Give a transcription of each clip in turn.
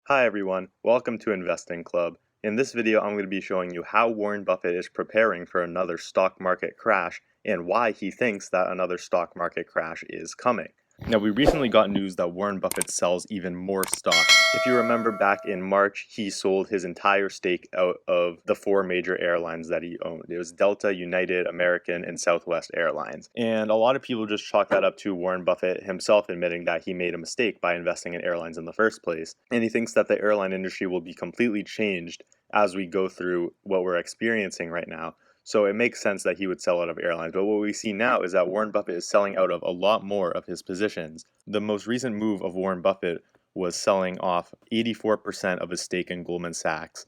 Hi everyone, welcome to Investing Club. In this video, I'm going to be showing you how Warren Buffett is preparing for another stock market crash and why he thinks that another stock market crash is coming. Now, we recently got news that Warren Buffett sells even more stock. If you remember back in March, he sold his entire stake out of the four major airlines that he owned. It was Delta, United, American, and Southwest Airlines. And a lot of people just chalk that up to Warren Buffett himself admitting that he made a mistake by investing in airlines in the first place. And he thinks that the airline industry will be completely changed as we go through what we're experiencing right now. So it makes sense that he would sell out of airlines. But what we see now is that Warren Buffett is selling out of a lot more of his positions. The most recent move of Warren Buffett was selling off 84% of his stake in Goldman Sachs.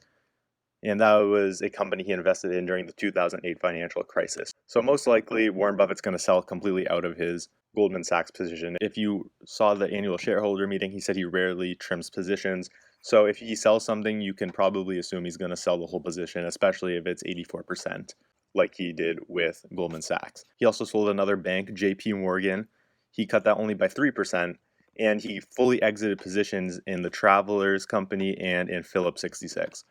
And that was a company he invested in during the 2008 financial crisis. So most likely, Warren Buffett's going to sell completely out of his Goldman Sachs position. If you saw the annual shareholder meeting, he said he rarely trims positions. So if he sells something, you can probably assume he's going to sell the whole position, especially if it's 84%, like he did with Goldman Sachs. He also sold another bank, JP Morgan. He cut that only by 3%, and he fully exited positions in the Travelers Company and in Phillips 66.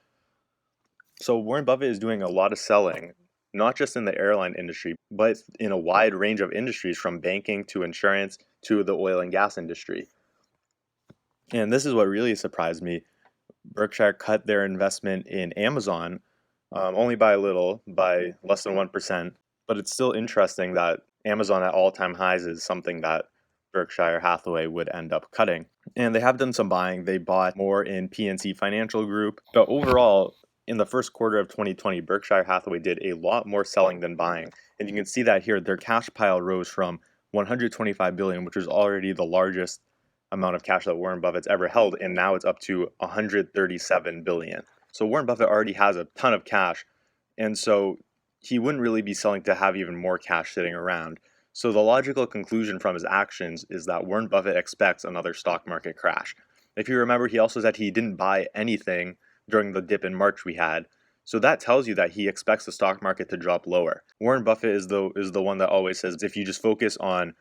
So Warren Buffett is doing a lot of selling, not just in the airline industry, but in a wide range of industries from banking to insurance to the oil and gas industry. And this is what really surprised me. Berkshire cut their investment in Amazon only by a little, by less than 1%. But it's still interesting that Amazon at all-time highs is something that Berkshire Hathaway would end up cutting. And they have done some buying. They bought more in PNC Financial Group. But overall, in the first quarter of 2020, Berkshire Hathaway did a lot more selling than buying. And you can see that here. Their cash pile rose from $125 billion, which was already the largest amount of cash that Warren Buffett's ever held, and now it's up to $137 billion. So Warren Buffett already has a ton of cash, and so he wouldn't really be selling to have even more cash sitting around. So the logical conclusion from his actions is that Warren Buffett expects another stock market crash. If you remember, he also said he didn't buy anything during the dip in March we had. So that tells you that he expects the stock market to drop lower. Warren Buffett is the one that always says if you just focus on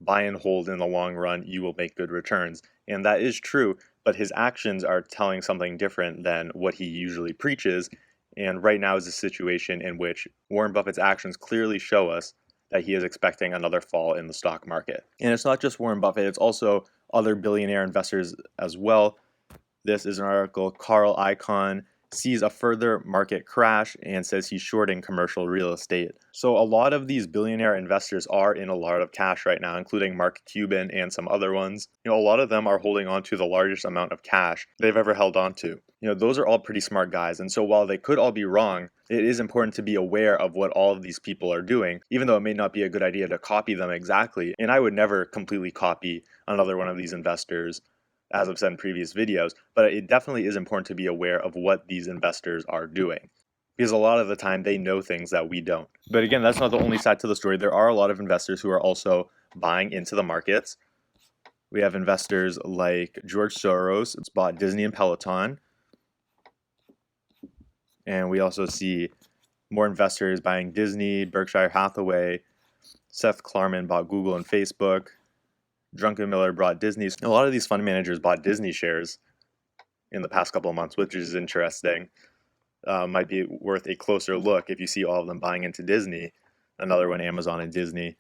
buy and hold in the long run, you will make good returns. And that is true, but his actions are telling something different than what he usually preaches. And right now is a situation in which Warren Buffett's actions clearly show us that he is expecting another fall in the stock market. And it's not just Warren Buffett, it's also other billionaire investors as well. This is an article, Carl Icahn sees a further market crash and says he's shorting commercial real estate. So a lot of these billionaire investors are in a lot of cash right now, including Mark Cuban and some other ones. A lot of them are holding on to the largest amount of cash they've ever held on to. Those are all pretty smart guys. And so while they could all be wrong, it is important to be aware of what all of these people are doing, even though it may not be a good idea to copy them exactly. And I would never completely copy another one of these investors, as I've said in previous videos, but it definitely is important to be aware of what these investors are doing, because a lot of the time they know things that we don't. But again, that's not the only side to the story. There are a lot of investors who are also buying into the markets. We have investors like George Soros, it's bought Disney and Peloton. And we also see more investors buying Disney, Berkshire Hathaway. Seth Klarman bought Google and Facebook. Druckenmiller bought Disney. A lot of these fund managers bought Disney shares in the past couple of months, which is interesting. Might be worth a closer look if you see all of them buying into Disney. Another one, Amazon and Disney,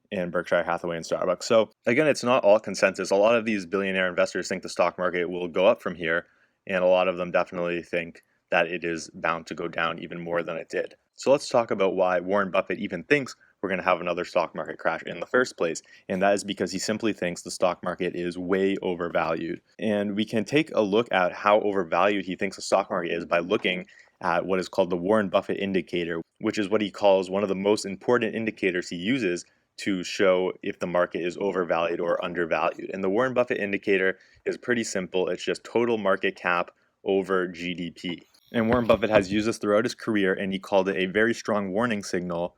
and Berkshire Hathaway and Starbucks. So again, it's not all consensus. A lot of these billionaire investors think the stock market will go up from here, and a lot of them definitely think that it is bound to go down even more than it did. So let's talk about why Warren Buffett even thinks we're going to have another stock market crash in the first place. And that is because he simply thinks the stock market is way overvalued. And we can take a look at how overvalued he thinks the stock market is by looking at what is called the Warren Buffett indicator, which is what he calls one of the most important indicators he uses to show if the market is overvalued or undervalued. And the Warren Buffett indicator is pretty simple. It's just total market cap over GDP. And Warren Buffett has used this throughout his career, and he called it a very strong warning signal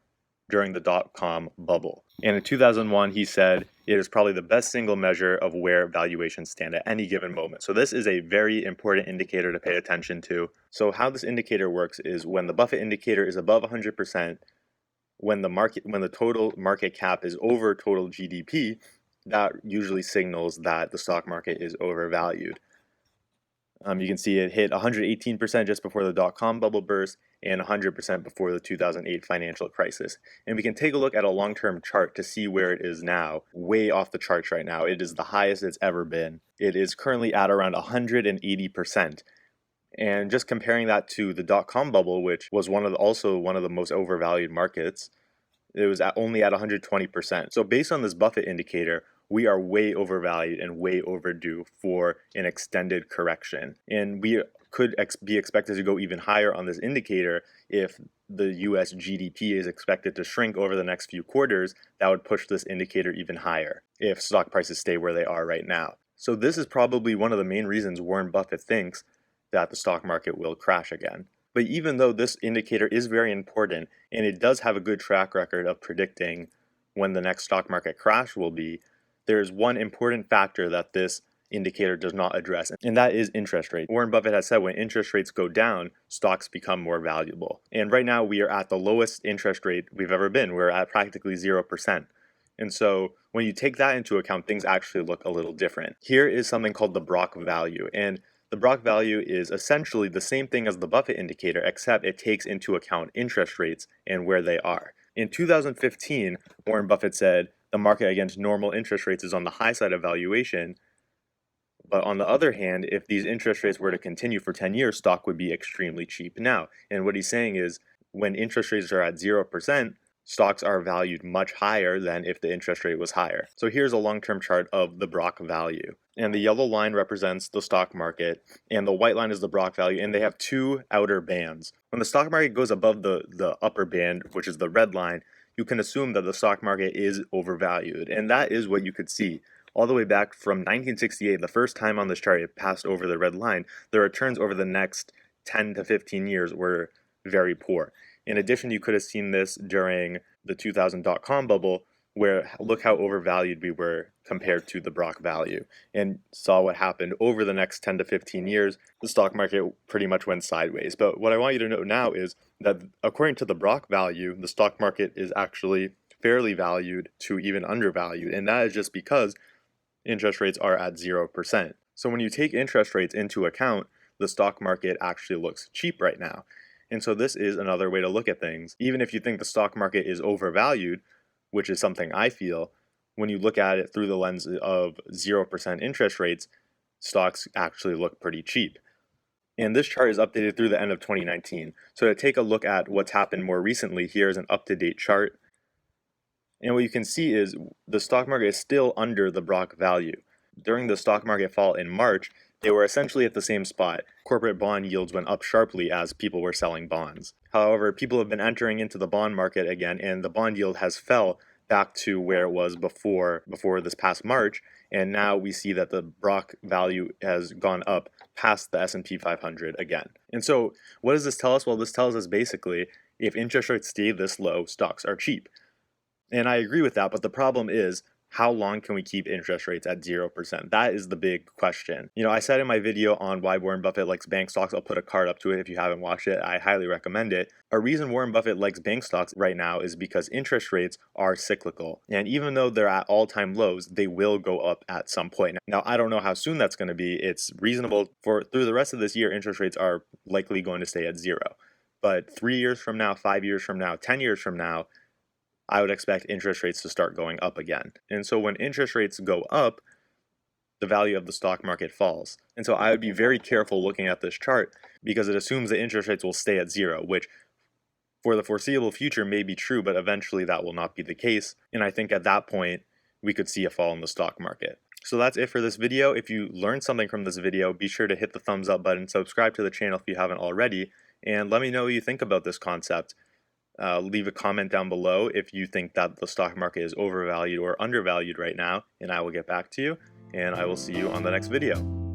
during the dot-com bubble. And in 2001, he said it is probably the best single measure of where valuations stand at any given moment. So this is a very important indicator to pay attention to. So how this indicator works is when the Buffett indicator is above 100%, when the total market cap is over total GDP, that usually signals that the stock market is overvalued. You can see it hit 118% just before the dot-com bubble burst and 100% before the 2008 financial crisis. And we can take a look at a long-term chart to see where it is now, way off the charts right now. It is the highest it's ever been. It is currently at around 180%. And just comparing that to the dot-com bubble, which was also one of the most overvalued markets, it was only at 120%. So based on this Buffett indicator, we are way overvalued and way overdue for an extended correction. And we could be expected to go even higher on this indicator if the US GDP is expected to shrink over the next few quarters. That would push this indicator even higher if stock prices stay where they are right now. So this is probably one of the main reasons Warren Buffett thinks that the stock market will crash again. But even though this indicator is very important and it does have a good track record of predicting when the next stock market crash will be, there is one important factor that this indicator does not address, and that is interest rates. Warren Buffett has said when interest rates go down, stocks become more valuable. And right now we are at the lowest interest rate we've ever been. We're at practically 0%. And so when you take that into account, things actually look a little different. Here is something called the Brock value. And the Brock value is essentially the same thing as the Buffett indicator, except it takes into account interest rates and where they are. In 2015, Warren Buffett said the market against normal interest rates is on the high side of valuation. But on the other hand, if these interest rates were to continue for 10 years, stock would be extremely cheap now. And what he's saying is when interest rates are at 0%, stocks are valued much higher than if the interest rate was higher. So here's a long-term chart of the Brock value. And the yellow line represents the stock market, and the white line is the Brock value, and they have two outer bands. When the stock market goes above the upper band, which is the red line, you can assume that the stock market is overvalued. And that is what you could see. All the way back from 1968, the first time on this chart it passed over the red line, the returns over the next 10 to 15 years were very poor. In addition, you could have seen this during the 2000 dot-com bubble, where look how overvalued we were compared to the Brock value, and saw what happened over the next 10 to 15 years. The stock market pretty much went sideways. But what I want you to know now is that according to the Brock value, the stock market is actually fairly valued to even undervalued, and that is just because interest rates are at 0%. So when you take interest rates into account, the stock market actually looks cheap right now. And so this is another way to look at things. Even if you think the stock market is overvalued, which is something I feel, when you look at it through the lens of 0% interest rates, stocks actually look pretty cheap. And this chart is updated through the end of 2019. So to take a look at what's happened more recently, here's an up-to-date chart. And what you can see is the stock market is still under the Brock value. During the stock market fall in March, they were essentially at the same spot. Corporate bond yields went up sharply as people were selling bonds. However, people have been entering into the bond market again, and the bond yield has fell back to where it was before this past March, and now we see that the Brock value has gone up past the S&P 500 again. And so what does this tell us? Well, this tells us basically if interest rates stay this low, stocks are cheap. And I agree with that, but the problem is, how long can we keep interest rates at 0%? That is the big question. You know, I said in my video on why Warren Buffett likes bank stocks, I'll put a card up to it if you haven't watched it. I highly recommend it. A reason Warren Buffett likes bank stocks right now is because interest rates are cyclical. And even though they're at all-time lows, they will go up at some point. Now, I don't know how soon that's going to be. It's reasonable through the rest of this year, interest rates are likely going to stay at 0. But 3 years from now, 5 years from now, 10 years from now, I would expect interest rates to start going up again. And so when interest rates go up, the value of the stock market falls. And so I would be very careful looking at this chart because it assumes that interest rates will stay at 0, which for the foreseeable future may be true, but eventually that will not be the case. And I think at that point, we could see a fall in the stock market. So that's it for this video. If you learned something from this video, be sure to hit the thumbs up button, subscribe to the channel if you haven't already, and let me know what you think about this concept. Leave a comment down below if you think that the stock market is overvalued or undervalued right now, and I will get back to you, and I will see you on the next video.